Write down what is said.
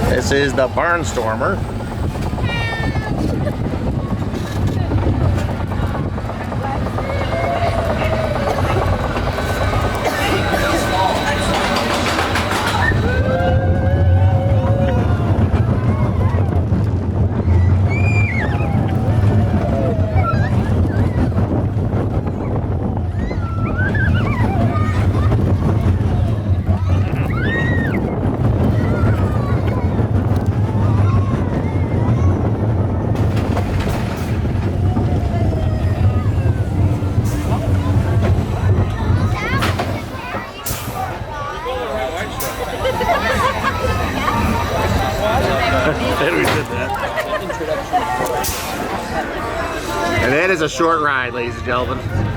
This is the Barnstormer. And that is a short ride, ladies and gentlemen.